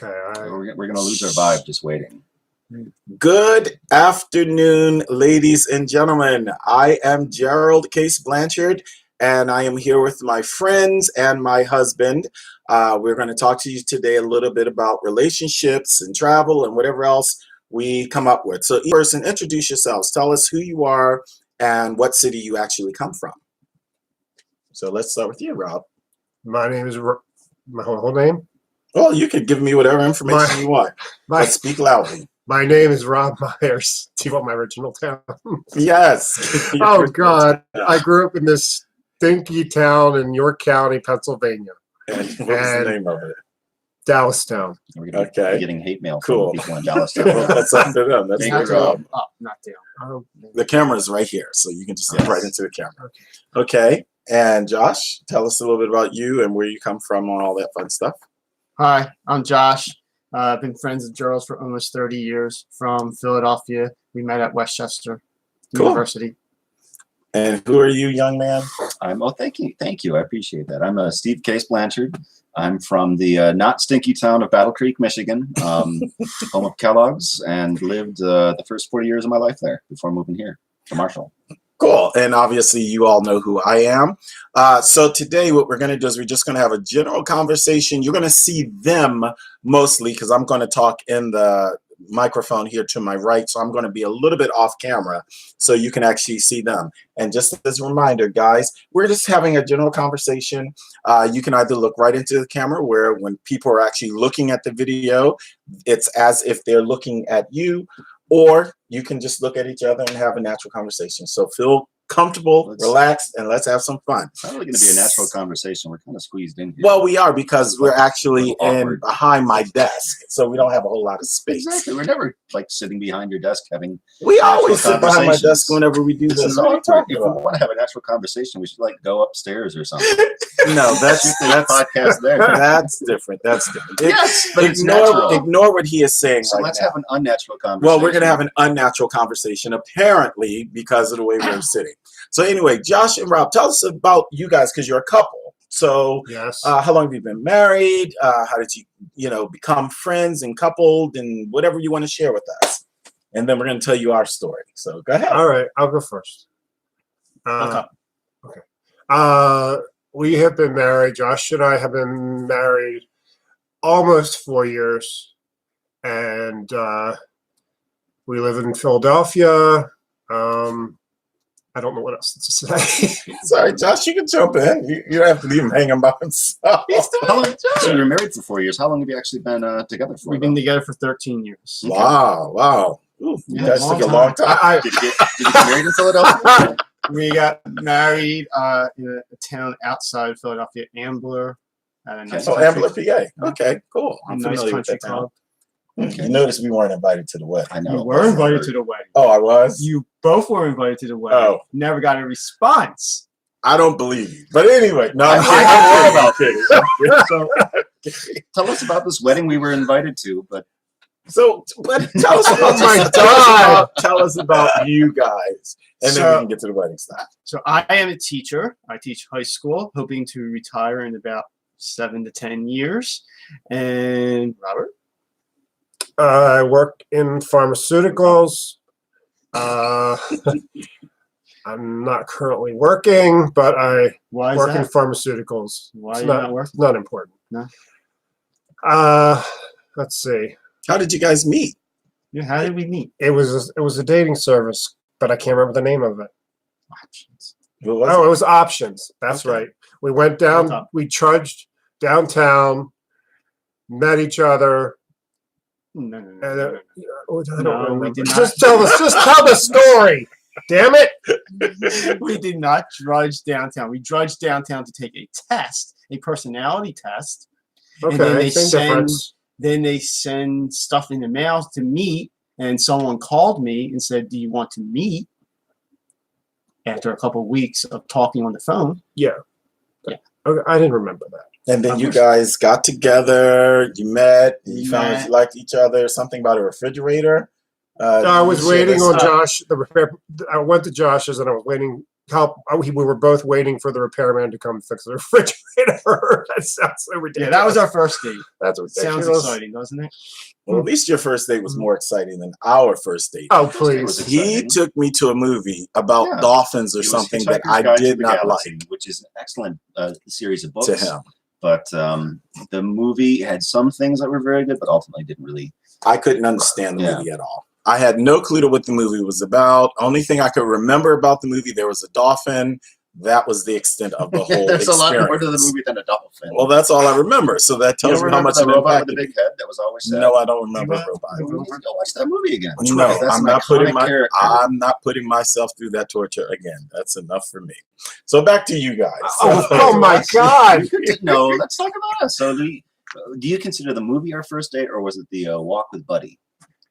Okay. We're going to lose our vibe just waiting. Good afternoon, ladies and gentlemen. I am Gerald Case Blanchard, and I am here with my friends and my husband. We're going to talk to you today a little bit about relationships and travel and whatever else we come up with. So each person, introduce yourselves. Tell us who you are and what city you actually come from. So let's start with you, Rob. My name is my whole name. Well, you can give me whatever information you want, but speak loudly. My name is Rob Myers. Do you want my original town? Yes. Oh, God. I grew up in this stinky town in York County, Pennsylvania. And what was the name of it? Dallastown. We're going to be getting hate mail Cool. from people in Dallas. Well, that's up to them. That's Thank their you, job. Up, not down. The camera is right here, so you can just look right into the camera. Okay. And Josh, tell us a little bit about you and where you come from and all that fun stuff. Hi, I'm Josh. I've been friends with Gerald for almost 30 years from Philadelphia. We met at Westchester University. And who are you, young man? Thank you. I appreciate that. I'm Steve Case Blanchard. I'm from the not stinky town of Battle Creek, Michigan, home of Kellogg's, and lived the first 40 years of my life there before moving here to Marshall. Cool. And obviously you all know who I am. So today what we're going to do is we're just going to have a general conversation. You're going to see them mostly because I'm going to talk in the microphone here to my right. So I'm going to be a little bit off camera so you can actually see them. And just as a reminder, guys, we're just having a general conversation. You can either look right into the camera where when people are actually looking at the video, it's as if they're looking at you. Or you can just look at each other and have a natural conversation. So feel comfortable, relaxed, and let's have some fun. It's not really going to be a natural conversation. We're kind of squeezed in here. Well, we are because we're actually in behind my desk, so we don't have a whole lot of space. Exactly. We're never like sitting behind your desk having. We always sit behind my desk whenever we do this. If we want to have a natural conversation, we should like go upstairs or something. No, that's podcast there. That's different. That's different. Yes, but it's natural. Ignore what he is saying. So let's have an unnatural conversation. Well, we're going to have an unnatural conversation, apparently, because of the way we're sitting. So anyway, Josh and Rob, tell us about you guys because you're a couple. So yes. How long have you been married? How did you become friends and coupled and whatever you want to share with us? And then we're going to tell you our story. So go ahead. All right. I'll go first. Okay. We have been married. Josh and I have been married almost 4 years. And we live in Philadelphia. I don't know what else to say. Sorry, Josh, you can jump in. You don't have to leave him hanging by himself. So you were married for 4 years. How long have you actually been together for? We've been together for 13 years. Wow. Ooh, you guys took a long time. Did you get married in Philadelphia? We got married in a town outside of Philadelphia, Ambler. Ambler, PA. Okay, cool. I'm familiar with that town. Okay. You notice we weren't invited to the wedding. I know. You were invited to the wedding. Oh, I was? You both were invited to the wedding. Oh. Never got a response. I don't believe you. But anyway, no, I'm kidding. So, tell us about this wedding we were invited to. But tell us about tell us about you guys, and then we can get to the wedding stuff. So I am a teacher. I teach high school, hoping to retire in about 7 to 10 years. And Robert? I work in pharmaceuticals. I'm not currently working, but I work in pharmaceuticals. Why are you not working? It's not important. No. Let's see. How did you guys meet? Yeah, how did we meet? It was a dating service, but I can't remember the name of it. Options. It was Options. That's right. We went down. We trudged downtown, met each other. No. I don't know. We did not. Just tell the story. Damn it! We did not drudge downtown. We drudged downtown to take a test, a personality test. Okay, and then difference. Then they send stuff in the mail to meet, and someone called me and said, "Do you want to meet?" After a couple of weeks of talking on the phone. Yeah. Okay, I didn't remember that. And then you guys got together, you met, you found you liked each other, something about a refrigerator. I was waiting on Josh. I went to Josh's and I was waiting help. We were both waiting for the repairman to come fix the refrigerator. That sounds so Yeah, ridiculous. that was our first date. That's ridiculous. Sounds exciting, doesn't it? Well, at least your first date was more exciting than our first date. Oh, It please. was He exciting. took me to a movie about Yeah. dolphins or It was something that Hitchhiker's I Guide to did the not Galaxy, like which is an excellent series of books to him. But the movie had some things that were very good, but ultimately didn't really. I couldn't understand the Yeah. movie at all. I had no clue to what the movie was about. Only thing I could remember about the movie, there was a dolphin. That was the extent of the whole There's experience. a lot more to the movie than a dolphin. Well, that's all I remember. So that you tells don't me how remember much the it robot with impacted the me. big head that was always sad? No, I don't remember You Robot. You need to go watch that movie again. No, That's I'm an not putting iconic character. I'm not putting myself through that torture again. That's enough for me. So back to you guys. Oh my God. No, let's talk about us. So do you consider the movie our first date, or was it the walk with Buddy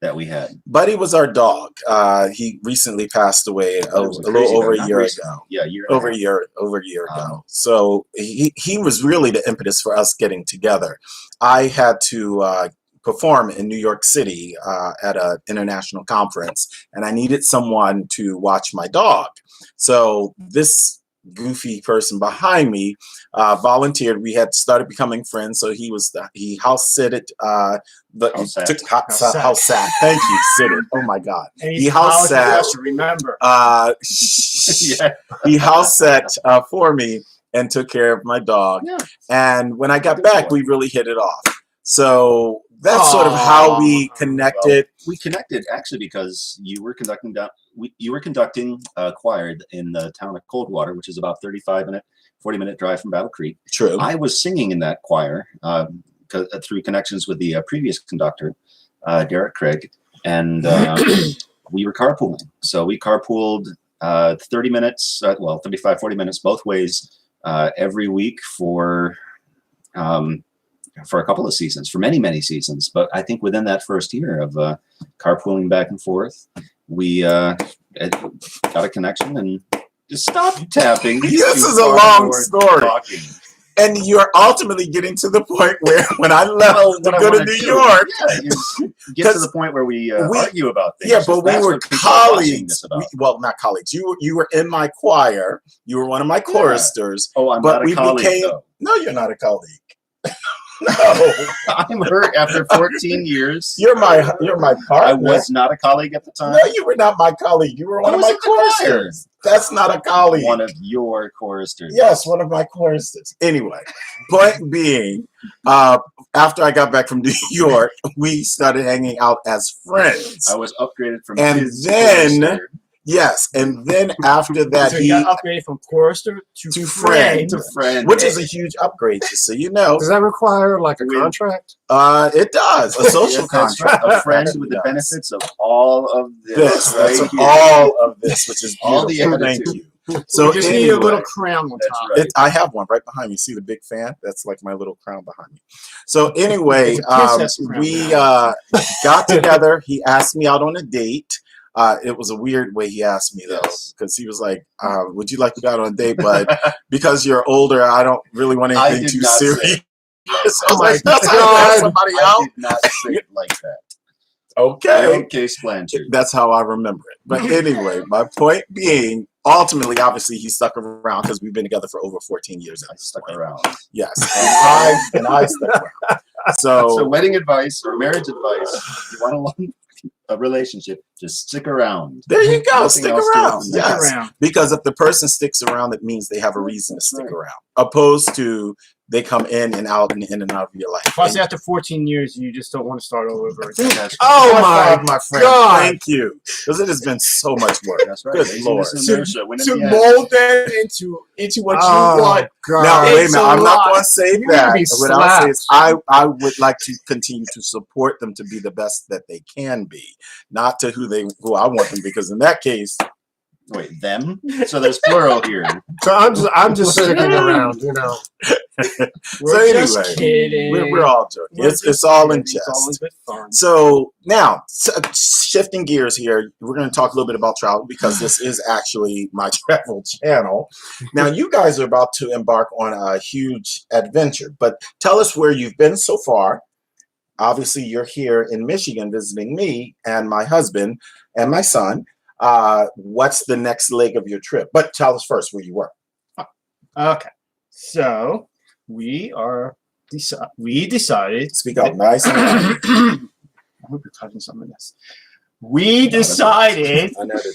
that we had? Buddy was our dog. He recently passed away a That was little crazy, over though. a Not year recently. ago. Yeah, Over a year ago. Um, So he was really the impetus for us getting together. I had to perform in New York City at an international conference, and I needed someone to watch my dog. So this goofy person behind me volunteered. We had started becoming friends, so he house sitted House sat. house sat. Thank you, sit it. Oh my God. And He he's house sat. to remember. yeah. He house sat for me and took care of my dog. Yeah. And when I got Good back, boy. we really hit it off. So that's sort of how we Aw. connected. We connected actually because you were conducting a choir in the town of Coldwater, which is about 40-minute drive from Battle Creek. True. I was singing in that choir through connections with the previous conductor, Derek Craig, and we were carpooling. So we carpooled 30 minutes, 35, 40 minutes both ways every week for a couple of seasons, for many, many seasons. But I think within that first year of carpooling back and forth, we got a connection and just stop tapping. This You is a are long more story. talking. And you're ultimately getting to the point where when I left to what I go to wanna New do, York, yeah, you get to 'cause the point where we we- argue about things. yeah, but we That's were what people are watching colleagues. this about. Well, not colleagues. You were in my choir. You were one of my choristers. Oh, I'm but not a we colleague, became- though. No, you're not a colleague. No, I'm hurt after 14 years. you're my partner. I was not a colleague at the time. No, you were not my colleague. You were one I of was my at the choir. choristers. That's not a colleague. One of your choristers. Yes, one of my choristers. Anyway, point being, after I got back from New York, we started hanging out as friends. I was upgraded from And his then chorister Yes, and then after that, So he he got upgraded from chorister to to friend. friend, to friend. which is a huge upgrade, just so you know. Does that require like a We- contract? It does a social Yes, that's contract. right. A friend actually with the does. benefits of all of This, right that's here. all of this, which is All the beautiful. Thank attitude. you. So You just need anyway, a little crown on That's top. right. I have one right behind me. See the big fan? That's like my little crown behind me. So anyway, It's a princess crown. we got together. He asked me out on a date. It was a weird way he asked me though, Yes. because he was like, "Would you like to go out on a date?" But because you're older, I don't really want I anything did too not say serious. it like So I was my like, "That's how you God. ask somebody I out." did not say it like that. Okay. Okay, Splanter. That's how I remember it. But anyway, my point being, ultimately, obviously, he stuck around because we've been together for over 14 years. I stuck around. Yes, and I stuck around. So wedding advice or marriage advice, if you want a relationship, just stick around. there you go. Nothing Stick else to around. it. Stick Yes, around. because if the person sticks around, it means they have a reason to That's stick right. around, opposed to they come in and out and in and out of your life. Plus, And- after 14 years, you just don't want to start all over again. That's Oh High five, my friend! God. Thank you, because it has been so much work. That's right. Good Laziness Lord. and inertia win in To the end. mold that into what Oh, you want. God. Now, wait a It's minute. a I'm not lot. going to say You're that. gonna be What I'll say is slapped. I would like to continue to support them to be the best that they can be, not to who I want them, because in that case, Wait, them? So there's plural here. So I'm just sticking around, you know. We're anyway, just kidding. we're all joking. We're It's just all in kidding. It's all in jest. good fun. So now, shifting gears here, we're going to talk a little bit about travel because this is actually my travel channel. Now, you guys are about to embark on a huge adventure, but tell us where you've been so far. Obviously, you're here in Michigan visiting me and my husband and my son. what's the next leg of your trip. But tell us first where you were. Okay, so we decided. Speak out nice and loud. I hope you're cutting some of this. We decided Unedited.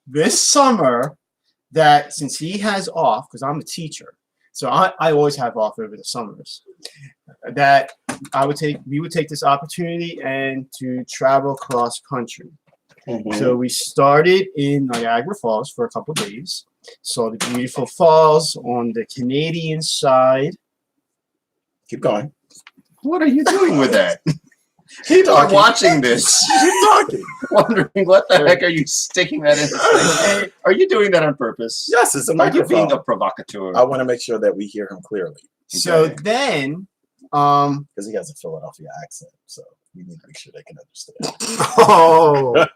this summer that since he has off, because I'm a teacher, so I always have off over the summers, that we would take this opportunity and to travel cross country. Mhm. So we started in Niagara Falls for a couple of days, saw the beautiful falls on the Canadian side. Keep going. What are you doing with that? Keep People are talking. watching this, Keep talking. wondering what the heck are you sticking that in? This thing? Are you doing that on purpose? Yes, it's a Are you microphone. being a provocateur? I want to make sure that we hear him clearly So Okay. then, because he has a Philadelphia accent. So we need to make sure they can understand. Oh,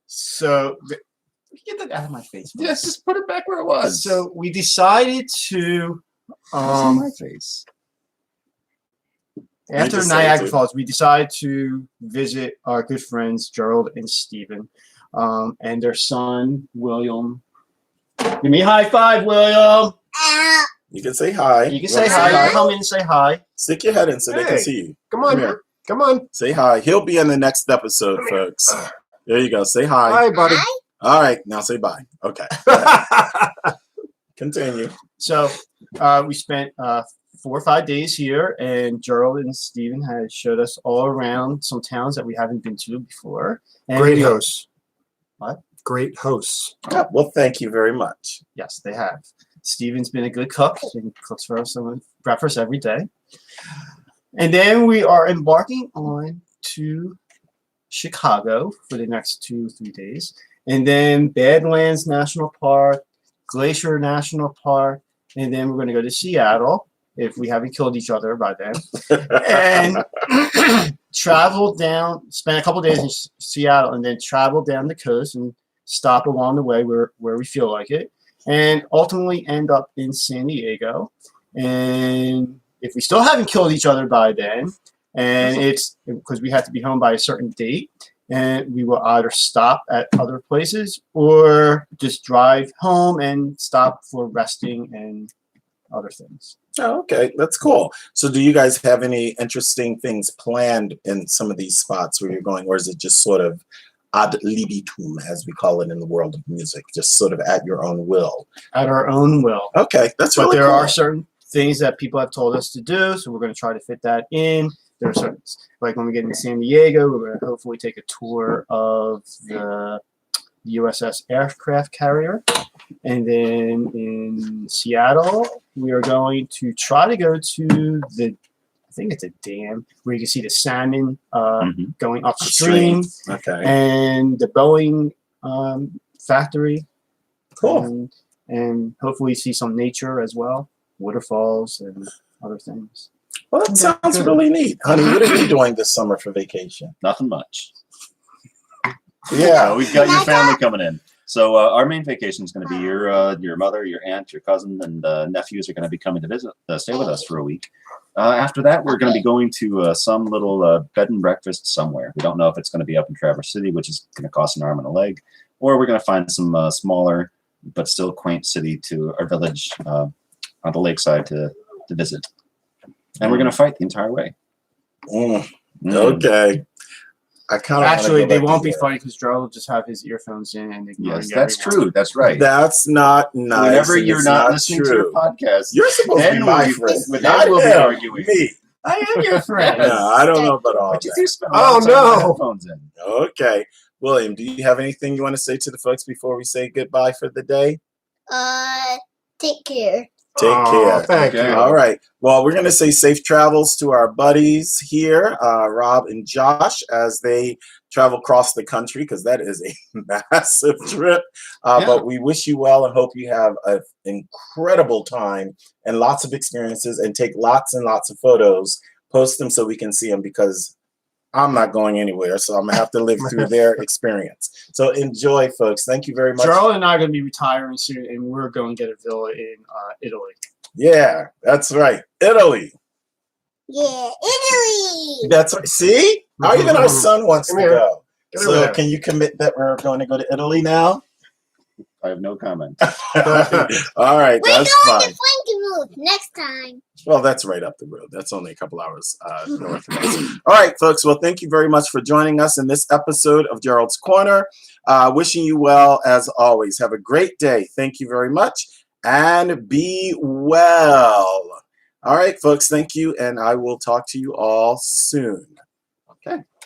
so get that out of my face. Yes, just put it back where it was. So we decided to It's in my face. after decided Niagara to- Falls, we decided to visit our good friends Gerald and Stephen, and their son William. Give me a high five, William. You can say hi. You can wanna say hi. You come in and say hi. Stick your head in so they can Hey. see you. come on, Come here. come on. Say hi. He'll be in the next episode, folks. There you go. Say hi. Hi, buddy. All right. Now say bye. Okay. Continue. So we spent 4 or 5 days here, and Gerald and Stephen had showed us all around some towns that we haven't been to before. And Great we- hosts. What? Great hosts. Yeah, well, thank you very much. Yes, they have. Stephen's been a good cook. He cooks for us some breakfast every day. And then we are embarking on to Chicago for the next 2 or 3 days. And then Badlands National Park, Glacier National Park, and then we're going to go to Seattle if we haven't killed each other by then. And travel down, spend a couple days in Seattle, and then travel down the coast and stop along the way where we feel like it, and ultimately end up in San Diego. And if we still haven't killed each other by then, and it's because we have to be home by a certain date, and we will either stop at other places or just drive home and stop for resting and other things. Oh, okay, that's cool. So, do you guys have any interesting things planned in some of these spots where you're going, or is it just sort of ad libitum, as we call it in the world of music, just sort of at your own will? At our own will. Okay, that's But really there cool. are certain things that people have told us to do, so we're going to try to fit that in. There are certain, like when we get in San Diego, we're going to hopefully take a tour of the USS aircraft carrier. And then in Seattle, we are going to try to go to the, I think it's a dam, where you can see the salmon Mhm. going upstream, Okay, and the Boeing factory. cool. And hopefully see some nature as well, waterfalls and other things. Well, that sounds really neat, honey. What are you doing this summer for vacation? Nothing much. Yeah, We've got your family coming in. So our main vacation is going to be your mother, your aunt, your cousin, and nephews are going to be coming to visit, stay with us for a week. After that, we're going to be going to some little bed and breakfast somewhere. We don't know if it's going to be up in Traverse City, which is going to cost an arm and a leg, or we're going to find some smaller but still quaint city to our village on the lakeside to visit. And we're going to fight the entire way. Mm, Mm. okay. I kind of Actually, they won't be funny because Gerald will just have his earphones in and ignoring Yes, that's everyone. true. That's right. That's not nice. Whenever and you're it's not listening to your true. podcast, You're supposed to then be my we'll be- friend. then Not we'll be him, arguing. Me. I am your friend. No, I don't know about all but you that. do spend a lot Oh, of time with no. headphones in. Okay. William, do you have anything you want to say to the folks before we say goodbye for the day? Take care. Take care. Thank Okay. you. All right. Well, we're going to say safe travels to our buddies here, Rob and Josh, as they travel across the country, because that is a massive trip. Yeah. But we wish you well and hope you have an incredible time and lots of experiences, and take lots and lots of photos. Post them so we can see them, because I'm not going anywhere, so I'm going to have to live through their experience. So enjoy, folks. Thank you very much. Gerald and I are going to be retiring soon, and we're going to get a villa in Italy. Yeah, that's right. Italy. Yeah, Italy. That's right. See? Even our son wants to Come here. go. Get over So there. can you commit that we're going to go to Italy now? I have no comment. All right, We're that's going fine. to Frankenmuth next time. Well, that's right up the road. That's only a couple hours north of us. All right, folks. Well, thank you very much for joining us in this episode of Gerald's Corner. Wishing you well as always. Have a great day. Thank you very much, and be well. All right, folks. Thank you, and I will talk to you all soon. Okay.